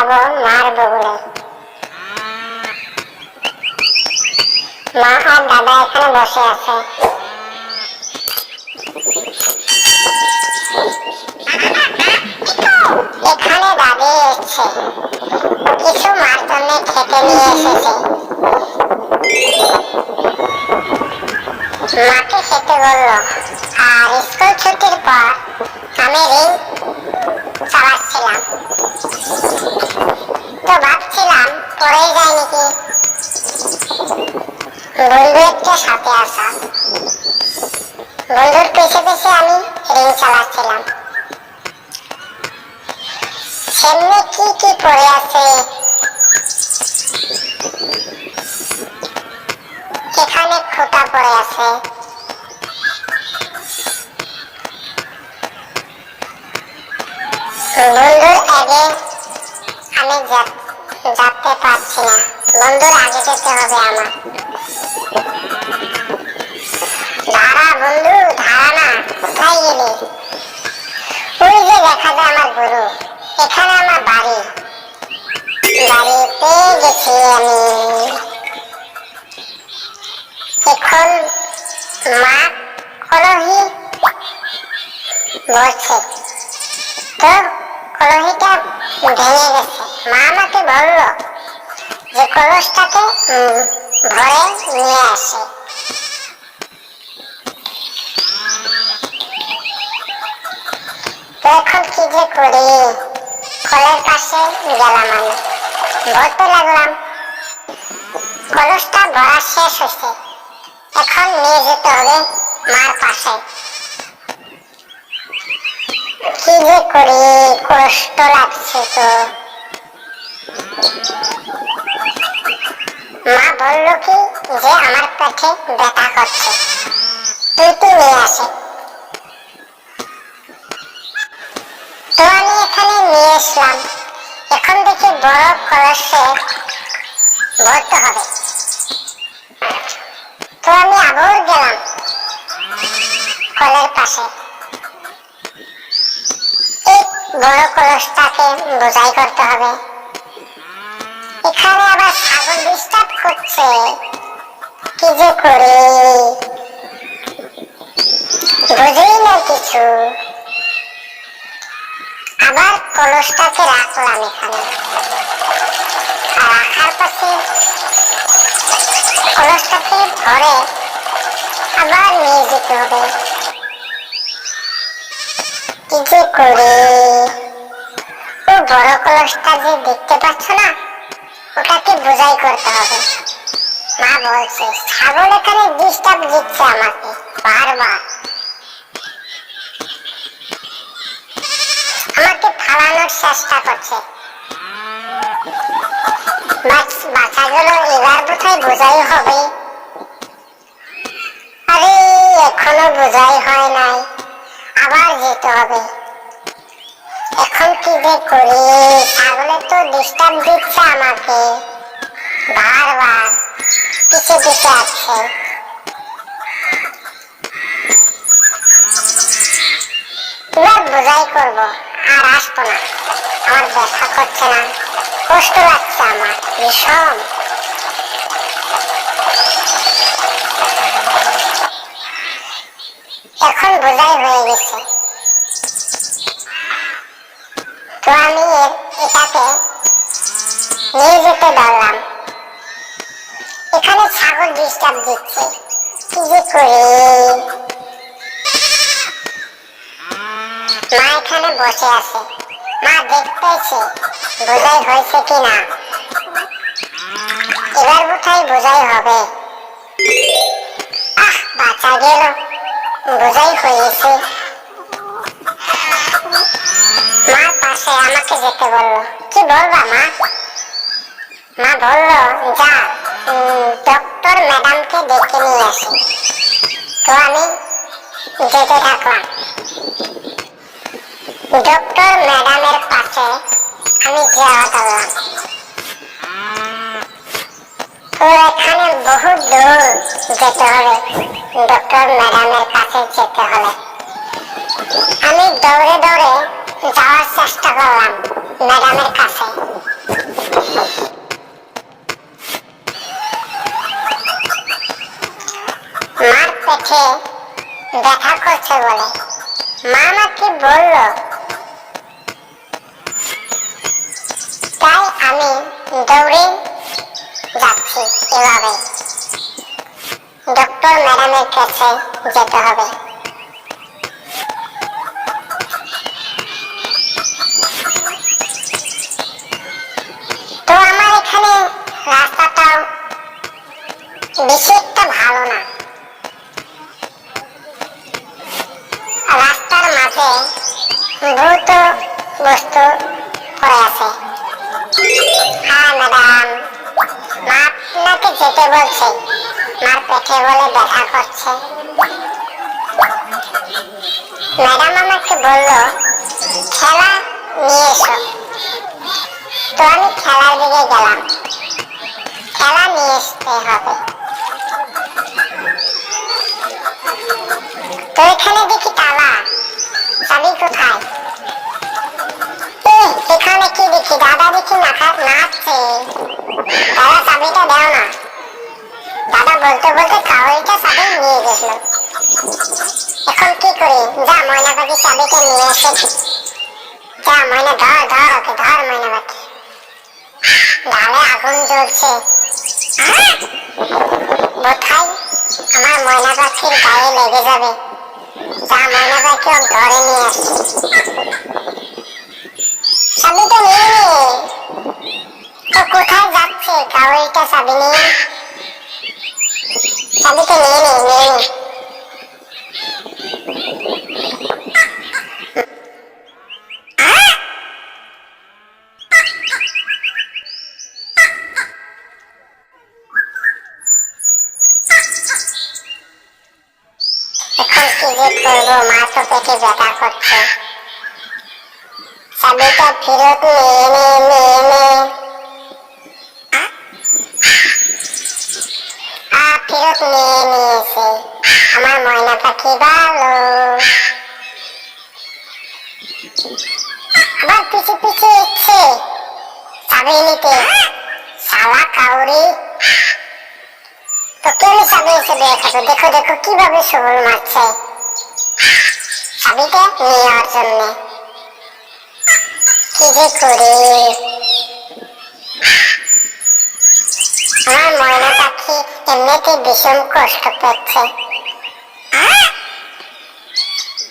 যাব মার বগুড়ে। মা আর দাদা এখানে বসে আছে। এখানে দাদি এসছে, কিছু মার জন্য খেতে নিয়ে এসেছে। মাকে খেতে বললো। আর স্কুল ছুটির পর আমি রিং চালাচ্ছিলাম, তো ভাবছিলাম পড়েই যায় নাকি। বন্ধু একটা সাথে আসা, বন্ধুর পেছে পেছে আমি রিং চালাচ্ছিলাম। সামনে কি কি পড়ে আছে, এখানে খোটা পড়ে আছে। বন্ধুর আগে আমি যেতে পারছি না, বন্ধুর আগে যেতে হবে আমার। দাঁড়া বন্ধু, দাঁড়া না, কোথায় গেলি? ওই যে দেখা যায় আমার গুরু, এখানে আমার বাড়ি, বাড়ি পেয়ে গেছি আমি। এখন মা কলহি বলছে, তো কলহিটা ভেঙে গেছে। মা আমাকে বলল যে কলসটাকে ভরে নিয়ে আসে। তো এখন কি যে করি, কলের পাশে গেলাম, আমি বলতে লাগলাম কলসটা ভরা শেষ হয়েছে, এখন নিয়ে যেতে হবে মার পাশে। কি যে করি, কষ্ট লাগছে তো। মা বলল কি যে আমার পেটে ব্যথা করছে, তুই নিয়ে আসে। তো আমি এখানে নিয়ে আসলাম। এখন দেখি বড় কলসে ভরতে হবে। তো আমি আবার গেলাম কলের পাশে। এই বড় কলসটাকে বোঝাই করতে হবে। এখানে আবার ছাগল ডিস্টার্ব করছে, কি যে করি বুঝি না কিছু। আবার কলসটাকে রাখলাম এখানে, রাখার পাশে কলসটাকে ভরে আবার নিয়ে যেতে হবে। কি যে করি, ও বড় কলসটা যে দেখতে পাচ্ছ না, ওটাকে বোঝাই করতে হবে। মা বলছে ছাগল এখানে ডিস্টার্ব দিচ্ছে আমাকে বারবার, আমাকে ফালানোর চেষ্টা করছে। বাচ্চাগুলো এবার বোধহয় বোঝাই হবে। আরে এখনো বোঝাই হয় নাই, আবার যেতে হবে। এখন কি যে করি, ছাগলে তো ডিস্টার্ব দিচ্ছে আমাকে বারবার, পিছে পিছে আসছে। এবার বোঝাই করবো, আর আসবো না। আমার ব্যথা করছে না, কষ্ট লাগছে আমার ভীষণ। এখন বোঝাই হয়ে গেছে, তো আমি এটাকে নিয়ে যেতে ধরলাম। এখানে ছাগল ডিস্টার্ব দিচ্ছে, কি যে করি। মা এখানে বসে আছে, মা দেখতেছে বোঝাই হয়েছে কিনা। এবার বোধহয় বোঝাই হবে। বাঁচা গেল, বোঝাই হয়েছে। মার পাশে আমাকে যেতে বললো। কি বলবা মা? মা বললো যা ডক্টর ম্যাডামকে ডেকে নিয়ে আসি। তো আমি যেতে থাকলাম। ডক্টর ম্যাডামের পাশে আমি যাওয়া করলাম। তো এখানে বহু দূর যেতে হবে ডক্টর ম্যাডামের কাছে যেতে হলে। আমি দৌড়ে দৌড়ে যাওয়ার চেষ্টা করলাম ম্যাডামের কাছে। করছে বলে। মা আমাকে বলল, তাই আমি দৌড়ে যাচ্ছি। এভাবে ডক্টর ম্যাডামের কাছে যেতে হবে। তো আমার এখানে রাস্তাটাও বেশি একটা ভালো না। রাস্তার মাঝে ভূত বস্তু পড়ে আছে। হ্যাঁ ম্যাডাম, মা আপনাকে যেতে বলছে। মার পেটে বলে ব্যথা করছে। ম্যাডাম আমাকে বলল, খেলা নিয়ে এসো। তো আমি খেলার দিকে গেলাম। খেলা নিয়ে আসতে হবে। তো এখানে দেখি তালা, চাবি কোথায়? এখানে কি দেখি? দাদা দেখি নাচছে। দাদা চাবিটা দাও না। দাদা বলতে বলতে কাউরিটা চাবি নিয়ে গেল। এখন কি করি? যা ময়না পাখি চাবিটা নিয়ে এসে। যা ময়না, ধর ধর ওকে, ধর ময়না পাখি। ডালে আগুন জ্বলছে। বোধহয় আমার ময়না পাখির গায়ে লেগে যাবে। যা ময়না পাখি ওকে ধরে নিয়ে আসছে। চাবিটা নিয়ে নে। তো কোথায় যাচ্ছে কাউরিটা চাবি নিয়ে? চাবিটা নিয়ে নে, নিয়ে নে। এখন কি যে করবো? মা তো পেটে ব্যথা করছে। চাবিটা ফেরত নিয়ে নে, নিয়ে নে। ফেরত নিয়ে নিয়েছে। আমার ময়না পাখি ভালো। আবার পিছে পিছে এসছে চাবি নিতে। শালা কাউরি, তোকে আমি চাবি এসে দেখাবো। দেখো দেখো কিভাবে সবল মারছে চাবিটা নেওয়ার জন্য। কি যে করি? আমার ময়না পাখি এমনিতে ভীষণ কষ্ট পাচ্ছে।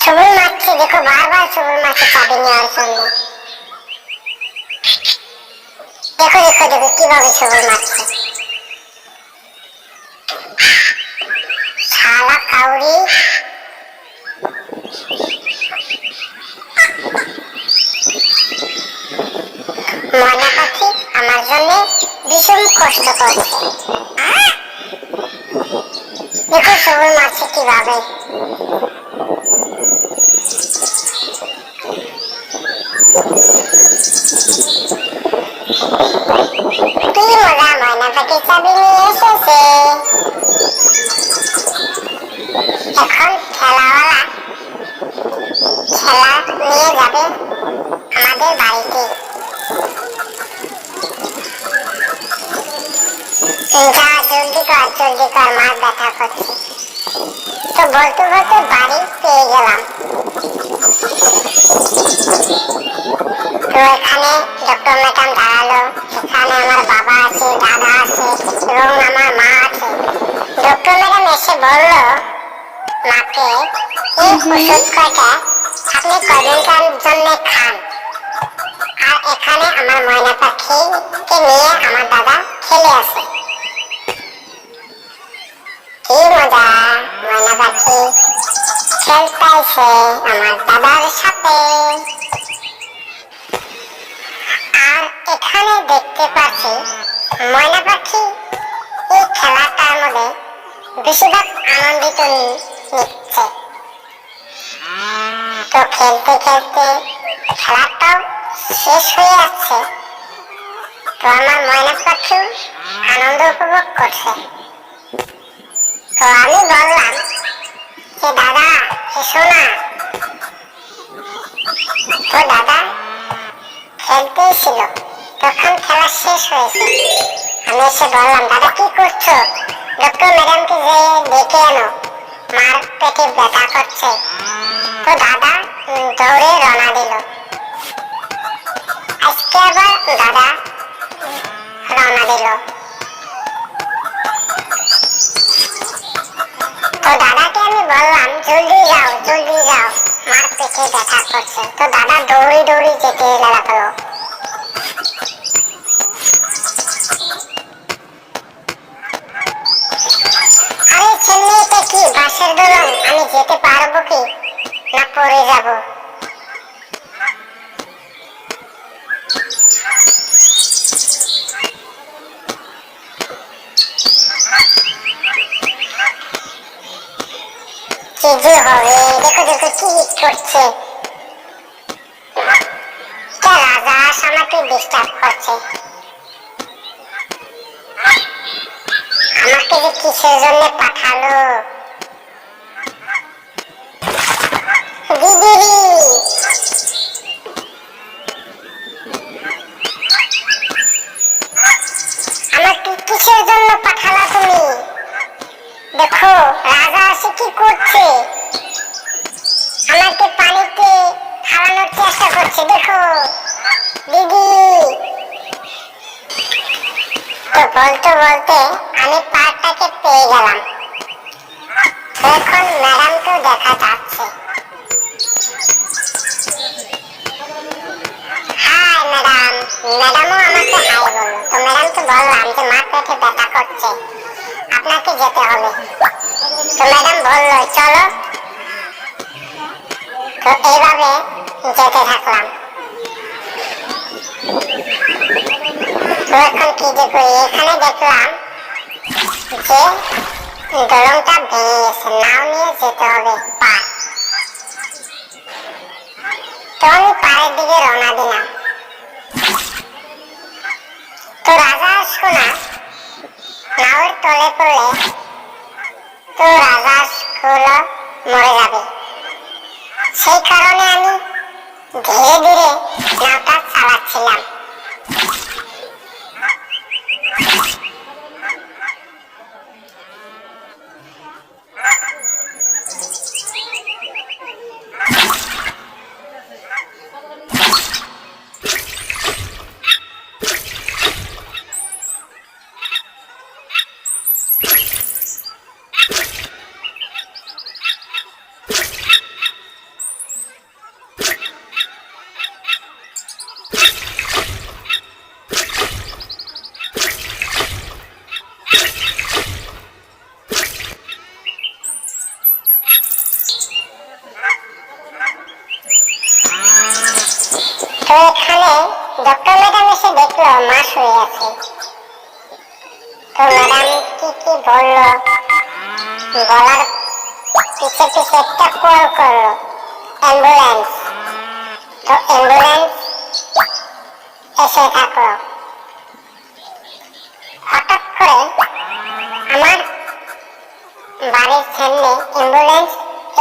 সবল মারছে, দেখো বারবার সবল মারছে চাবি নেওয়ার জন্য। দেখো দেখো দেখো কিভাবে সবল মারছে। শালা কাউরি, ময়না পাখি আমার জন্য ভীষণ কষ্ট করছে। দেখো সবল মারছে কিভাবে। কি মজা, ময়না পাখি চাবি নিয়ে এসেছে। এখন খেলাওয়ালা খেলা নিয়ে যাবে আমাদের বাড়িতে। যা জলদি কর, জলদি কর, মার ব্যথা করছে। তো বলতে বলতে বাড়ি পেয়ে গেলাম। তো এখানে ডক্টর ম্যাডাম দাঁড়ালো। এখানে আমার বাবা আছে, দাদা আছে এবং আমার মা আছে। ডক্টর ম্যাডাম এসে বলল মাকে, এই ওষুধ কয়টা আপনি কয়দিনকার জন্য খান। আর এখানে আমার ময়না পাখিকে নিয়ে আমার দাদা খেলে আছে। কি মজা, ময়না পাখি খেলতেছে আমার দাদার সাথে। আর এখানে দেখতে পাচ্ছি ময়না পাখি এই খেলাটার মধ্যে বেশিরভাগ আনন্দিত নিচ্ছে। তো খেলতে খেলতে খেলাটাও শেষ হয়ে যাচ্ছে। তো আমার ময়না পাখিও আনন্দ উপভোগ করছে। তো আমি বললাম যে দাদা এসো না। তো দাদা খেলতেই ছিল, তখন খেলা শেষ হয়েছে। আমি এসে বললাম, দাদা কি করছো? ডক্টর ম্যাডামকে যে ডেকে আনো, মার পেটে ব্যথা করছে। তো দাদা দৌড়ে রওনা দিল। আজকে আবার দাদা রওনা দিল। তো দাদাকে আমি বললাম জলদি যাও জলদি যাও, মার পেটে ব্যথা করছে। তো দাদা দৌড়ি দৌড়ি যেতে লাগলো। আরে ছেলে এটা কি বাসের দোলন, আমি যেতে পারবো কি না পড়ে যাব? কি যে হবে, দেখো দেখো কি করছে। রাজা আমাকে ডিস্টার্ব করছে। আমাকে যে কিসের জন্য পাঠালো? দিদি আমাকে কিসের জন্য পাঠালা তুমি? দেখো রাজা এসে কি করছে, আমাকে পানিতে খাওয়ানোর চেষ্টা করছে। দেখো দিদি। তো বলতে বলতে আমি পার্কটাকে পেয়ে গেলাম। এখন ম্যাডামকেও দেখা যাচ্ছে। High madam. ম্যাডামও আমাকে হাই বললো। তো ম্যাডামকে বললাম যে মার পেটে ব্যথা করছে, আপনাকে যেতে হবে। তো ম্যাডাম বললো চলো। তো এইভাবে যেতে থাকলাম। তো এখন কি যে করি, এখানে দেখলাম যে দোলনটা ভেঙে গেছে, নাও নিয়ে যেতে হবে পার। তো আমি পাড়ের দিকে রওনা দিলাম। তো রাজা আসবো না, নাওয়ের তলে পড়লে তো রাজা হলো মরে যাবে। সেই কারণে আমি ধীরে ধীরে নাওটা চালাচ্ছিলাম। তো এখানে ডক্টর ম্যাডাম এসে দেখলো মা শুয়ে আছে। তো ম্যাডাম কি কি বললো, বলার পিছে পিছে একটা কল করলো অ্যাম্বুলেন্স। তো অ্যাম্বুলেন্স এসে থাকলো। হঠাৎ করে আমার বাড়ির সামনে অ্যাম্বুলেন্স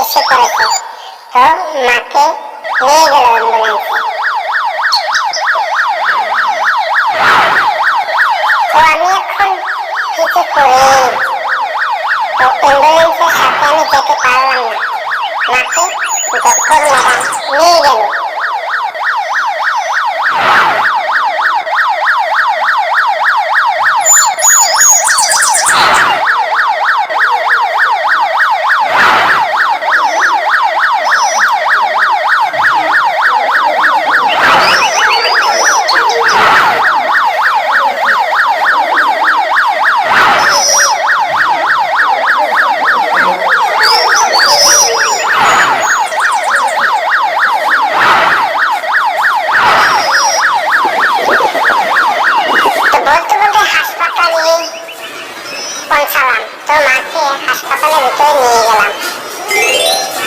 এসে পড়েছে। তো মাকে নিয়ে গেল অ্যাম্বুলেন্সে। তো আমি এখন কিছু করি, তো অ্যাম্বুলেন্সের সাথে আমি যেতে পারলাম না। মাকে ডক্টর ম্যাডাম নিয়ে গেল। পৌঁছালাম। তো মাকে হাসপাতালের ভিতরে নিয়ে গেলাম।